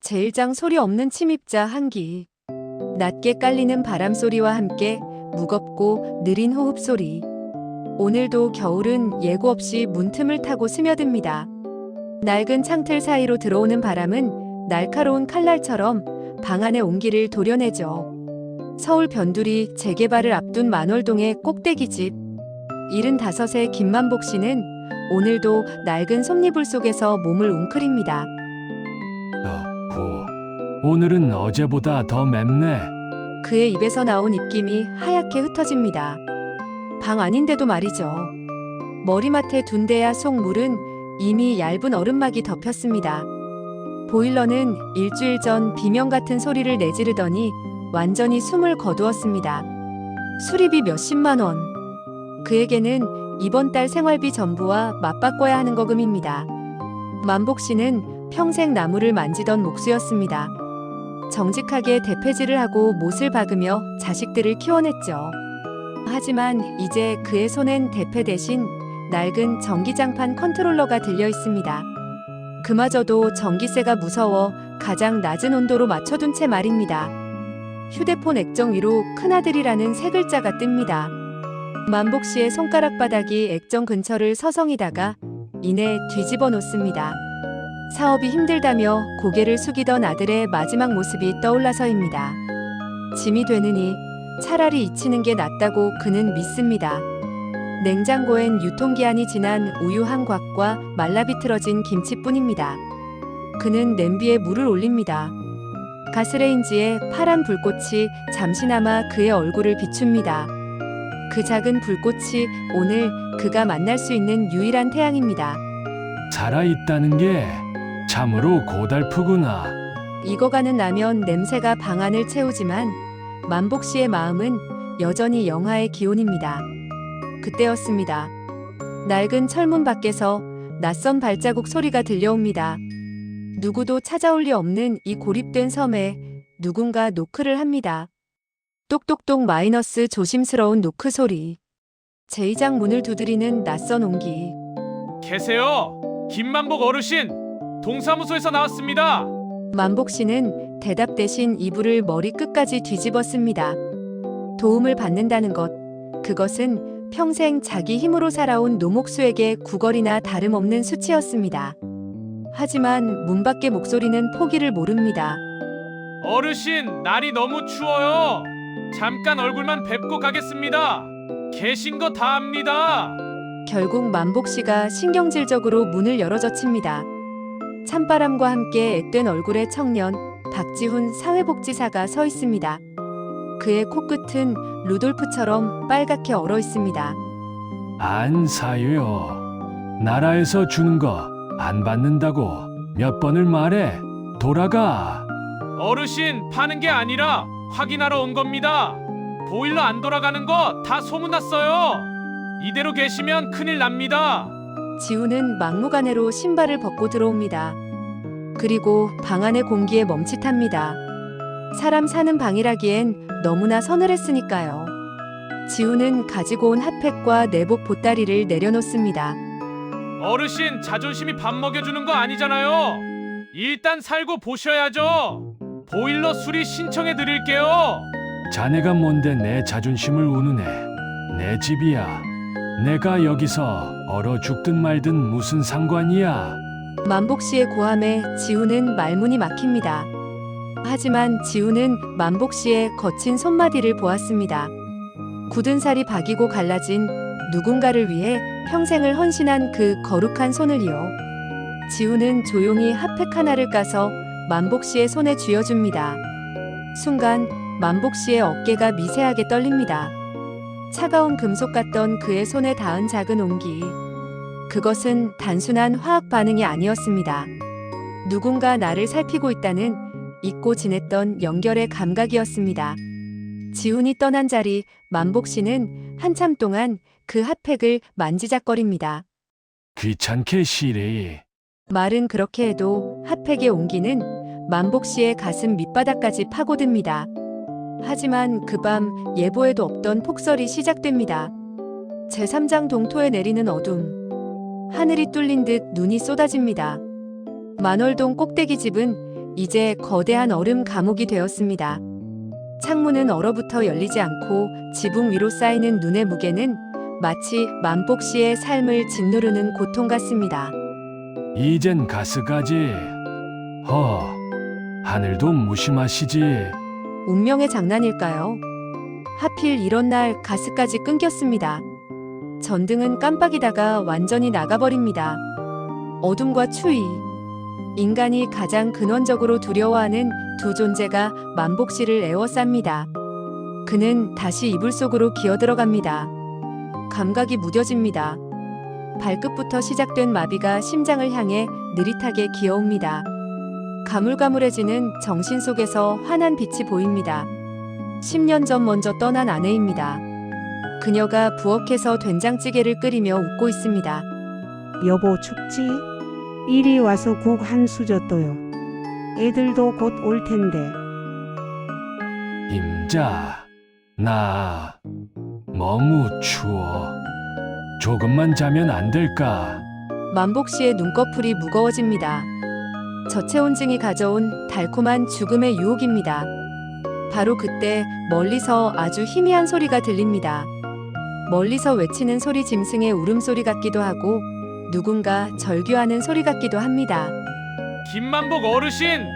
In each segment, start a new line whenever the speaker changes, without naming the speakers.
제1장 소리 없는 침입자 한기. 낮게 깔리는 바람 소리와 함께 무겁고 느린 호흡 소리. 오늘도 겨울은 예고 없이 문틈을 타고 스며듭니다. 낡은 창틀 사이로 들어오는 바람은 날카로운 칼날처럼 방 안의 온기를 도려내죠. 서울 변두리 재개발을 앞둔 만월동의 꼭대기집. 75의 김만복 씨는 오늘도 낡은 솜니불 속에서 몸을 웅크립니다.
오늘은 어제보다 더 맵네.
그의 입에서 나온 입김이 하얗게 흩어집니다. 방 안인데도 말이죠. 머리맡에 둔 데야 속 물은 이미 얇은 얼음막이 덮였습니다. 보일러는 일주일 전 비명 같은 소리를 내지르더니 완전히 숨을 거두었습니다. 수리비 몇십만 원. 그에게는 이번 달 생활비 전부와 맞바꿔야 하는 거금입니다. 만복 씨는 평생 나무를 만지던 목수였습니다. 정직하게 대패질을 하고 못을 박으며 자식들을 키워냈죠. 하지만 이제 그의 손엔 대패 대신 낡은 전기장판 컨트롤러가 들려 있습니다. 그마저도 전기세가 무서워 가장 낮은 온도로 맞춰둔 채 말입니다. 휴대폰 액정 위로 큰아들이라는 세 글자가 뜹니다. 만복 씨의 손가락 바닥이 액정 근처를 서성이다가 이내 뒤집어 놓습니다. 사업이 힘들다며 고개를 숙이던 아들의 마지막 모습이 떠올라서입니다. 짐이 되느니 차라리 잊히는 게 낫다고 그는 믿습니다. 냉장고엔 유통기한이 지난 우유 한 곽과 말라비틀어진 김치뿐입니다. 그는 냄비에 물을 올립니다. 가스레인지에 파란 불꽃이 잠시나마 그의 얼굴을 비춥니다. 그 작은 불꽃이 오늘 그가 만날 수 있는 유일한 태양입니다.
살아있다는 게 참으로 고달프구나.
익어가는 라면 냄새가 방 안을 채우지만 만복 씨의 마음은 여전히 영하의 기온입니다. 그때였습니다. 낡은 철문 밖에서 낯선 발자국 소리가 들려옵니다. 누구도 찾아올 리 없는 이 고립된 섬에 누군가 노크를 합니다. 똑똑똑 마이너스 조심스러운 노크 소리. 제2장 문을 두드리는 낯선 온기.
계세요. 김만복 어르신. 동사무소에서 나왔습니다.
만복 씨는 대답 대신 이불을 머리 끝까지 뒤집었습니다. 도움을 받는다는 것, 그것은 평생 자기 힘으로 살아온 노목수에게 구걸이나 다름없는 수치였습니다. 하지만 문 밖의 목소리는 포기를 모릅니다.
어르신, 날이 너무 추워요. 잠깐 얼굴만 뵙고 가겠습니다. 계신 거 다 압니다.
결국 만복 씨가 신경질적으로 문을 열어젖힙니다. 찬바람과 함께 앳된 얼굴의 청년 박지훈 사회복지사가 서 있습니다. 그의 코끝은 루돌프처럼 빨갛게 얼어 있습니다.
안 사요. 나라에서 주는 거 안 받는다고 몇 번을 말해. 돌아가.
어르신, 파는 게 아니라 확인하러 온 겁니다. 보일러 안 돌아가는 거 다 소문났어요. 이대로 계시면 큰일 납니다.
지훈은 막무가내로 신발을 벗고 들어옵니다. 그리고 방 안의 공기에 멈칫합니다. 사람 사는 방이라기엔 너무나 서늘했으니까요. 지훈은 가지고 온 핫팩과 내복 보따리를 내려놓습니다.
어르신, 자존심이 밥 먹여주는 거 아니잖아요. 일단 살고 보셔야죠. 보일러 수리 신청해 드릴게요.
자네가 뭔데 내 자존심을 우는해. 내 집이야. 내가 여기서 얼어 죽든 말든 무슨 상관이야.
만복 씨의 고함에 지훈은 말문이 막힙니다. 하지만 지훈은 만복 씨의 거친 손마디를 보았습니다. 굳은 살이 박이고 갈라진 누군가를 위해 평생을 헌신한 그 거룩한 손을요. 지훈은 조용히 핫팩 하나를 까서 만복 씨의 손에 쥐어줍니다. 순간 만복 씨의 어깨가 미세하게 떨립니다. 차가운 금속 같던 그의 손에 닿은 작은 온기. 그것은 단순한 화학 반응이 아니었습니다. 누군가 나를 살피고 있다는 잊고 지냈던 연결의 감각이었습니다. 지훈이 떠난 자리, 만복 씨는 한참 동안 그 핫팩을 만지작거립니다.
귀찮게 시리.
말은 그렇게 해도 핫팩의 온기는 만복 씨의 가슴 밑바닥까지 파고듭니다. 하지만 그 밤 예보에도 없던 폭설이 시작됩니다. 제3장 동토에 내리는 어둠. 하늘이 뚫린 듯 눈이 쏟아집니다. 만월동 꼭대기 집은 이제 거대한 얼음 감옥이 되었습니다. 창문은 얼어붙어 열리지 않고 지붕 위로 쌓이는 눈의 무게는 마치 만복 씨의 삶을 짓누르는 고통 같습니다.
이젠 가스가지. 하늘도 무심하시지.
운명의 장난일까요? 하필 이런 날 가스까지 끊겼습니다. 전등은 깜빡이다가 완전히 나가버립니다. 어둠과 추위. 인간이 가장 근원적으로 두려워하는 두 존재가 만복 씨를 에워쌉니다. 그는 다시 이불 속으로 기어들어갑니다. 감각이 무뎌집니다. 발끝부터 시작된 마비가 심장을 향해 느릿하게 기어옵니다. 가물가물해지는 정신 속에서 환한 빛이 보입니다. 10년 전 먼저 떠난 아내입니다. 그녀가 부엌에서 된장찌개를 끓이며 웃고 있습니다.
여보 춥지? 이리 와서 국 한 수저떠요. 애들도 곧 올 텐데.
임자, 나 너무 추워. 조금만 자면 안 될까?
만복 씨의 눈꺼풀이 무거워집니다. 저체온증이 가져온 달콤한 죽음의 유혹입니다. 바로 그때 멀리서 아주 희미한 소리가 들립니다. 멀리서 외치는 소리 짐승의 울음소리 같기도 하고 누군가 절규하는 소리 같기도 합니다.
김만복 어르신,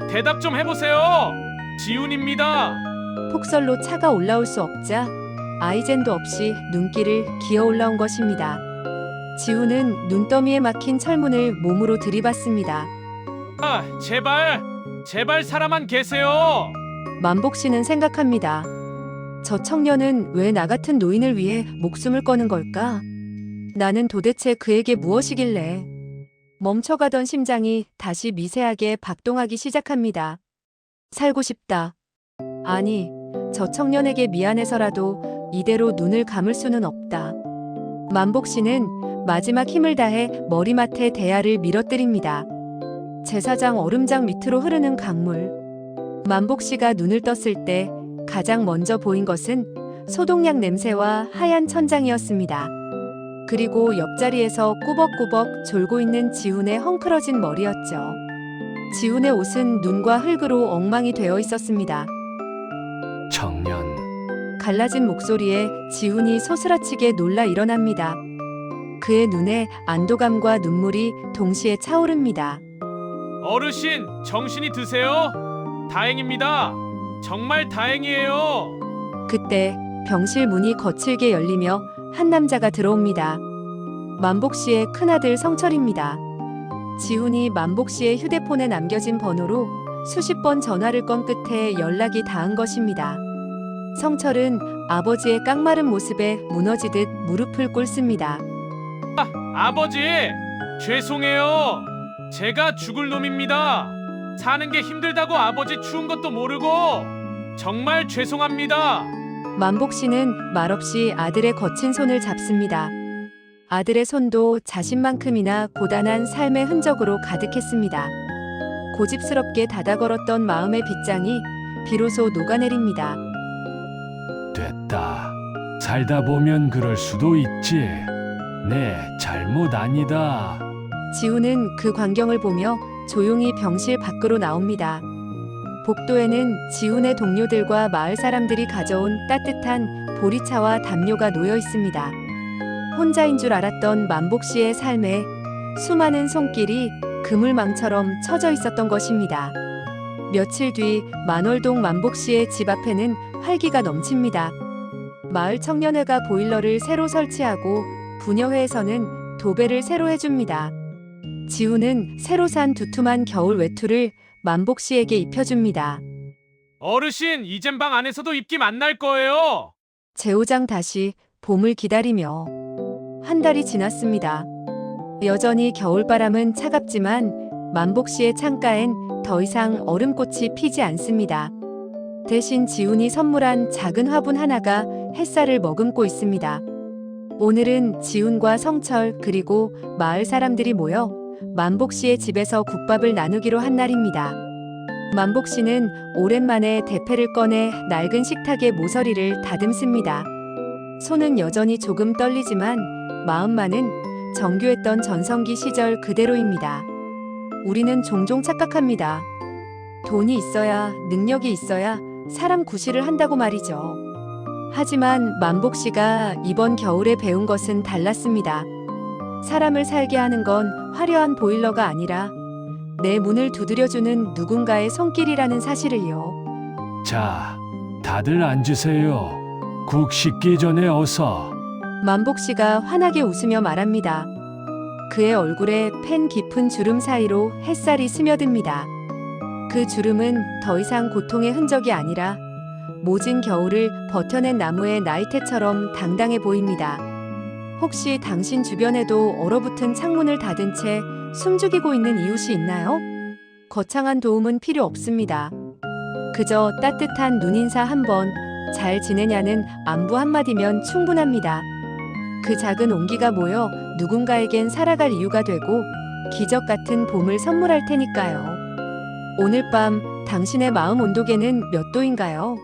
대답 좀 해보세요. 지훈입니다.
폭설로 차가 올라올 수 없자 아이젠도 없이 눈길을 기어 올라온 것입니다. 지훈은 눈더미에 막힌 철문을 몸으로 들이받습니다.
제발 살아만 계세요.
만복 씨는 생각합니다. 저 청년은 왜 나 같은 노인을 위해 목숨을 거는 걸까? 나는 도대체 그에게 무엇이길래? 멈춰가던 심장이 다시 미세하게 박동하기 시작합니다. 살고 싶다. 아니, 저 청년에게 미안해서라도 이대로 눈을 감을 수는 없다. 만복 씨는 마지막 힘을 다해 머리맡에 대야를 밀어뜨립니다. 제사장 얼음장 밑으로 흐르는 강물. 만복 씨가 눈을 떴을 때 가장 먼저 보인 것은 소독약 냄새와 하얀 천장이었습니다. 그리고 옆자리에서 꾸벅꾸벅 졸고 있는 지훈의 헝클어진 머리였죠. 지훈의 옷은 눈과 흙으로 엉망이 되어 있었습니다.
청년.
갈라진 목소리에 지훈이 소스라치게 놀라 일어납니다. 그의 눈에 안도감과 눈물이 동시에 차오릅니다.
어르신, 정신이 드세요? 다행입니다. 정말 다행이에요.
그때 병실 문이 거칠게 열리며 한 남자가 들어옵니다. 만복 씨의 큰아들 성철입니다. 지훈이 만복 씨의 휴대폰에 남겨진 번호로 수십 번 전화를 건 끝에 연락이 닿은 것입니다. 성철은 아버지의 깡마른 모습에 무너지듯 무릎을 꿇습니다.
아버지, 죄송해요. 제가 죽을 놈입니다. 사는 게 힘들다고 아버지 추운 것도 모르고 정말 죄송합니다.
만복 씨는 말없이 아들의 거친 손을 잡습니다. 아들의 손도 자신만큼이나 고단한 삶의 흔적으로 가득했습니다. 고집스럽게 닫아 걸었던 마음의 빗장이 비로소 녹아내립니다.
됐다. 살다 보면 그럴 수도 있지. 내 잘못 아니다.
지훈은 그 광경을 보며 조용히 병실 밖으로 나옵니다. 복도에는 지훈의 동료들과 마을 사람들이 가져온 따뜻한 보리차와 담요가 놓여 있습니다. 혼자인 줄 알았던 만복 씨의 삶에 수많은 손길이 그물망처럼 쳐져 있었던 것입니다. 며칠 뒤 만월동 만복 씨의 집 앞에는 활기가 넘칩니다. 마을 청년회가 보일러를 새로 설치하고 부녀회에서는 도배를 새로 해줍니다. 지훈은 새로 산 두툼한 겨울 외투를 만복 씨에게 입혀줍니다.
어르신, 이젠 방 안에서도 입기 만날 거예요.
제오장 다시 봄을 기다리며 한 달이 지났습니다. 여전히 겨울바람은 차갑지만 만복 씨의 창가엔 더 이상 얼음꽃이 피지 않습니다. 대신 지훈이 선물한 작은 화분 하나가 햇살을 머금고 있습니다. 오늘은 지훈과 성철 그리고 마을 사람들이 모여 만복 씨의 집에서 국밥을 나누기로 한 날입니다. 만복 씨는 오랜만에 대패를 꺼내 낡은 식탁에 모서리를 다듬습니다. 손은 여전히 조금 떨리지만 마음만은 정교했던 전성기 시절 그대로입니다. 우리는 종종 착각합니다. 돈이 있어야, 능력이 있어야 사람 구실을 한다고 말이죠. 하지만 만복 씨가 이번 겨울에 배운 것은 달랐습니다. 사람을 살게 하는 건 화려한 보일러가 아니라 내 문을 두드려주는 누군가의 손길이라는 사실을요.
자, 다들 앉으세요. 국 식기 전에 어서.
만복 씨가 환하게 웃으며 말합니다. 그의 얼굴에 팬 깊은 주름 사이로 햇살이 스며듭니다. 그 주름은 더 이상 고통의 흔적이 아니라 모진 겨울을 버텨낸 나무의 나이테처럼 당당해 보입니다. 혹시 당신 주변에도 얼어붙은 창문을 닫은 채 숨죽이고 있는 이웃이 있나요? 거창한 도움은 필요 없습니다. 그저 따뜻한 눈인사 한 번, 잘 지내냐는 안부 한마디면 충분합니다. 그 작은 온기가 모여 누군가에겐 살아갈 이유가 되고 기적 같은 봄을 선물할 테니까요. 오늘 밤 당신의 마음 온도계는 몇 도인가요?